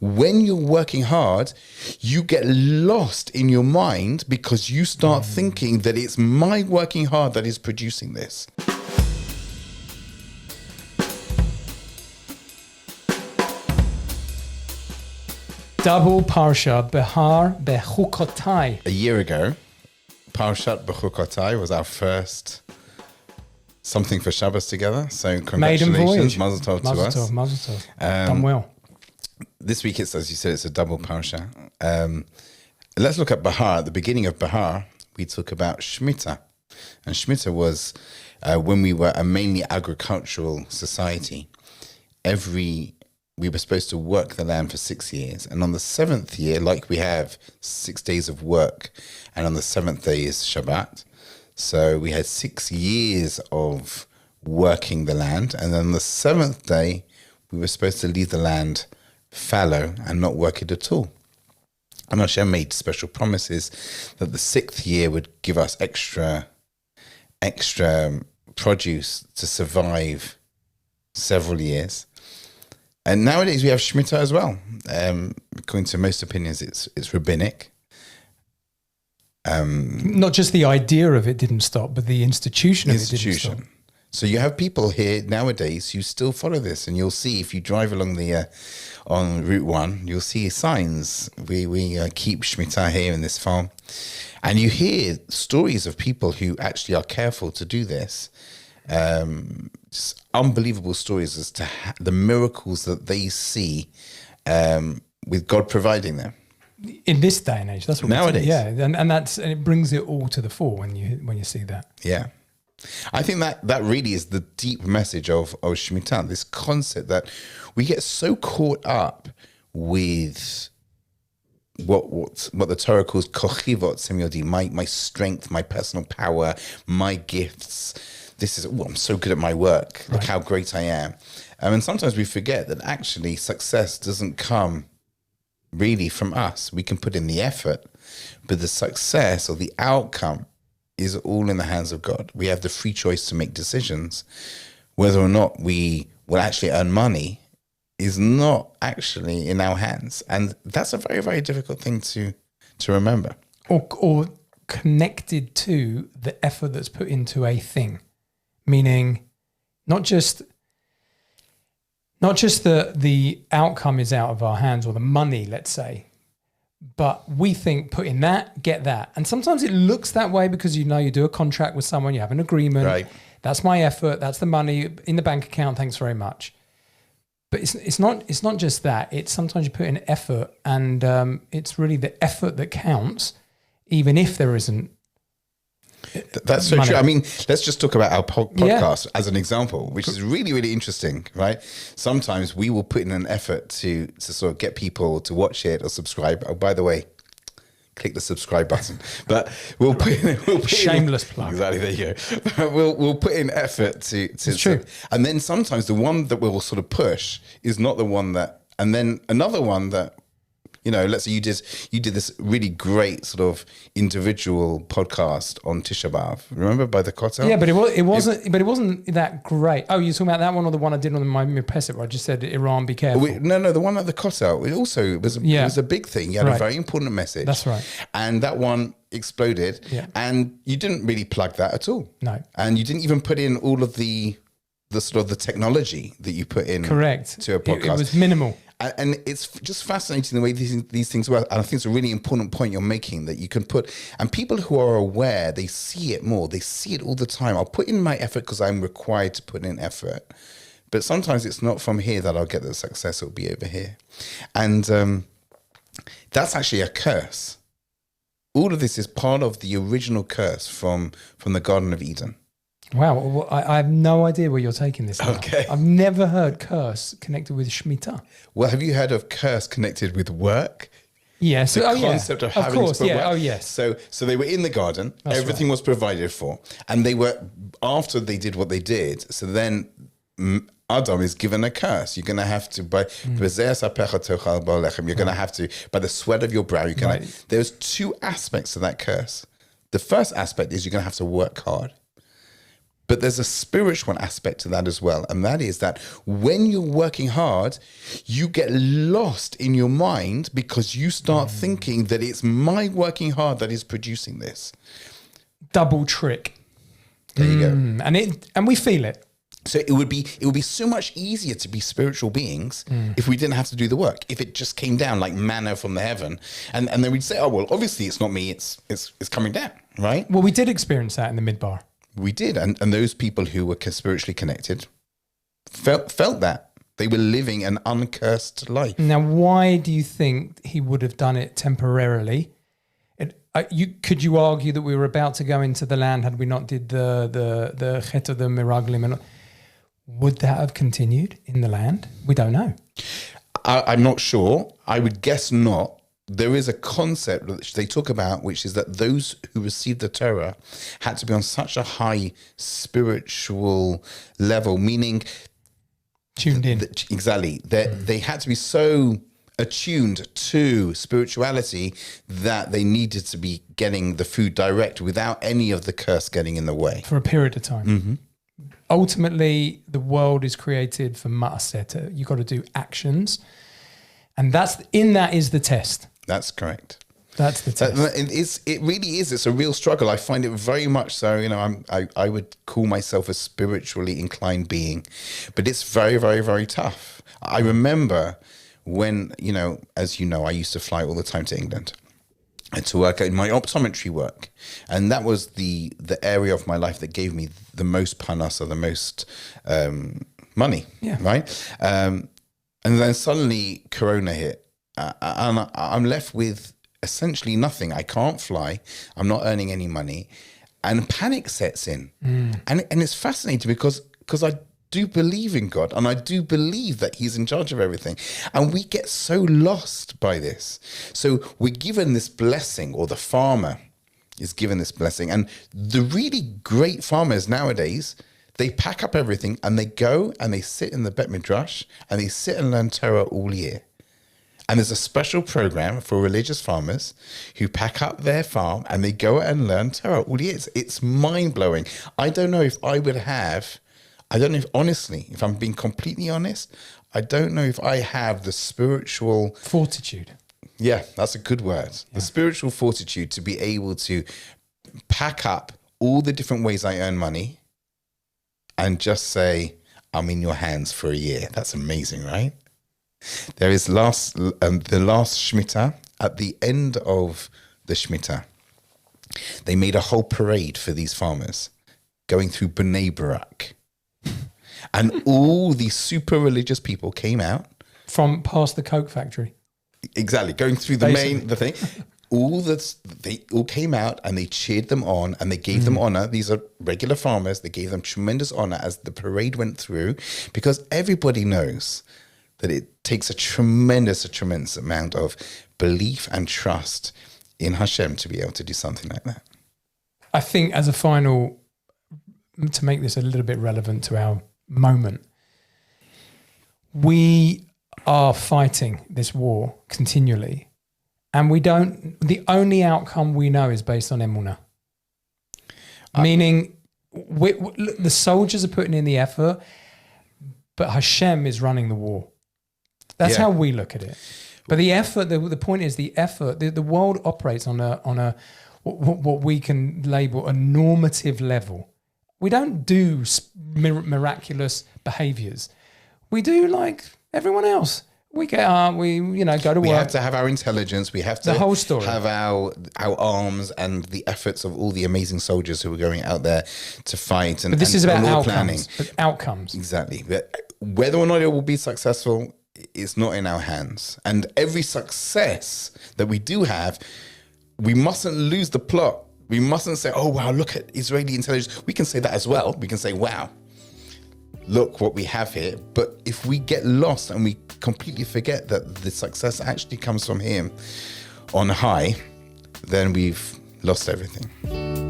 when you're working hard, you get lost in your mind because you start thinking that it's my working hard that is producing this. Double Parashah 𝗥 𝗠𝗲𝗄𝗁. A year ago, Parashah 𝗥 𝗠𝗲𝗄𝗁 was our first something for Shabbos together. So congratulations, Mazel Tov to us. Mazel Tov. Done well. This week, it's, as you said, it's a double parasha. Let's look at Bahar. At the beginning of Bahar, we talk about Shmita. And Shmita was when we were a mainly agricultural society. We were supposed to work the land for 6 years. And on the 7th year, like we have 6 days of work, and on the 7th day is Shabbat. So we had 6 years of working the land. And then on the 7th day, we were supposed to leave the land fallow and not work it at all. And Hashem made special promises that the 6th year would give us extra produce to survive several years. And nowadays we have Shmita as well. According to most opinions, it's rabbinic. Not just the idea of it didn't stop, but the institution of it didn't stop. So you have people here nowadays who still follow this, and you'll see if you drive along the on Route 1, you'll see signs. We keep Shmita here in this farm, and you hear stories of people who actually are careful to do this. Just unbelievable stories as to the miracles that they see with God providing them. In this day and age, that's what nowadays, and it brings it all to the fore when you see that. Yeah. I think that really is the deep message of Shmita, this concept that we get so caught up with what the Torah calls 𝘕𝗲𝗄𝗎, my strength, my personal power, my gifts. This is, I'm so good at my work. Look how great I am. And sometimes we forget that actually success doesn't come really from us. We can put in the effort, but the success or the outcome is all in the hands of God. We have the free choice to make decisions. Whether or not we will actually earn money is not actually in our hands. And that's a very, very difficult thing to remember. Or connected to the effort that's put into a thing. Meaning not just the outcome is out of our hands or the money, let's say, but we think put in that, get that. And sometimes it looks that way because you do a contract with someone, you have an agreement. Right. That's my effort. That's the money in the bank account. Thanks very much. But it's not just that. It's sometimes you put in effort, and it's really the effort that counts, even if there isn't. That's so true. I mean, let's just talk about our podcast as an example, which is really, really interesting, right? Sometimes we will put in an effort to sort of get people to watch it or subscribe. Oh, by the way, click the subscribe button. But we'll put in shameless plug. Exactly, there you go. We'll put in effort to it's true. And then sometimes the one that we'll sort of push is not the one that, and then another one that, let's say you did this really great sort of individual podcast on Tisha B'Av. Remember, by the Kotel? Yeah, but it wasn't that great. Oh, you're talking about that one or the one I did on my 𝘕 where I just said, Iran, be careful. No, the one at the Kotel. It was a big thing. You had a very important message. That's right. And that one exploded. Yeah. And you didn't really plug that at all. No. And you didn't even put in all of the sort of the technology that you put in. Correct. To a podcast. It was minimal. And it's just fascinating the way these things work. And I think it's a really important point you're making, that you can put, and people who are aware, they see it more. They see it all the time. I'll put in my effort because I'm required to put in effort. But sometimes it's not from here that I'll get the success. It'll be over here. And that's actually a curse. All of this is part of the original curse from the Garden of Eden. Wow, well, I have no idea where you're taking this now. Okay. I've never heard curse connected with Shmita. Well, have you heard of curse connected with work? Yes. The concept of having to put work. Oh, yes. So they were in the garden. That's everything was provided for. And they were, after they did what they did, so then Adam is given a curse. You're going to have to, you're going to have to, by the sweat of your brow, there's two aspects to that curse. The first aspect is you're going to have to work hard. But there's a spiritual aspect to that as well. And that is that when you're working hard, you get lost in your mind because you start thinking that it's my working hard that is producing this. Double trick. There you go. And we feel it. So it would be so much easier to be spiritual beings if we didn't have to do the work. If it just came down like manna from the heaven, and then we'd say, oh well, obviously it's not me, it's coming down, right? Well, we did experience that in the midbar. We did, and those people who were spiritually connected felt that they were living an uncursed life. Now, why do you think he would have done it temporarily? Could you argue that we were about to go into the land had we not did the 𝘕𝗲𝗵𝗪𝗔𝗠? Would that have continued in the land? We don't know. I'm not sure. I would guess not. There is a concept which they talk about, which is that those who received the Torah had to be on such a high spiritual level, meaning tuned in. Exactly. They had to be so attuned to spirituality that they needed to be getting the food direct without any of the curse getting in the way. For a period of time. Ultimately, the world is created for ma'aseh. You've got to do actions. And that is the test. That's correct. That's the test. It really is. It's a real struggle. I find it very much so. You know, I would call myself a spiritually inclined being, but it's very, very, very tough. I remember when, as you know, I used to fly all the time to England and to work in my optometry work. And that was the area of my life that gave me the most parasha, the most money, right? And then suddenly Corona hit. And I'm left with essentially nothing. I can't fly. I'm not earning any money. And panic sets in. And it's fascinating because I do believe in God and I do believe that he's in charge of everything. And we get so lost by this. So we're given this blessing, or the farmer is given this blessing. And the really great farmers nowadays, they pack up everything and they go and they sit in the Bet Midrash and they sit and learn Torah all year. And there's a special program for religious farmers who pack up their farm and they go and learn Torah all year. It's mind-blowing. I don't know if honestly, if I'm being completely honest, I don't know if I have the spiritual fortitude. Yeah, that's a good word. Yeah. The spiritual fortitude to be able to pack up all the different ways I earn money and just say, I'm in your hands for a year. That's amazing, right? There is the last Shmita. At the end of the Shmita, they made a whole parade for these farmers going through Bnei Barak. And all these super religious people came out. From past the Coke factory. Exactly. Going through the thing. They all came out and they cheered them on and they gave them honor. These are regular farmers. They gave them tremendous honor as the parade went through, because everybody knows that it takes a tremendous amount of belief and trust in Hashem to be able to do something like that. I think as a final, to make this a little bit relevant to our moment, we are fighting this war continually, and the only outcome we know is based on emunah. Meaning the soldiers are putting in the effort, but Hashem is running the war. That's how we look at it. But the effort, the point is the effort. The world operates on a what we can label a normative level. We don't do miraculous behaviors. We do like everyone else. We get up, we go to work. We have to have our intelligence. We have to the whole story. Have our arms and the efforts of all the amazing soldiers who are going out there to fight. But this is about outcomes. Planning. But outcomes. Exactly. But whether or not it will be successful, it's not in our hands. And every success that we do have, we mustn't lose the plot. We mustn't say, oh, wow, look at Israeli intelligence. We can say that as well. We can say, wow, look what we have here. But if we get lost and we completely forget that the success actually comes from him on high, then we've lost everything.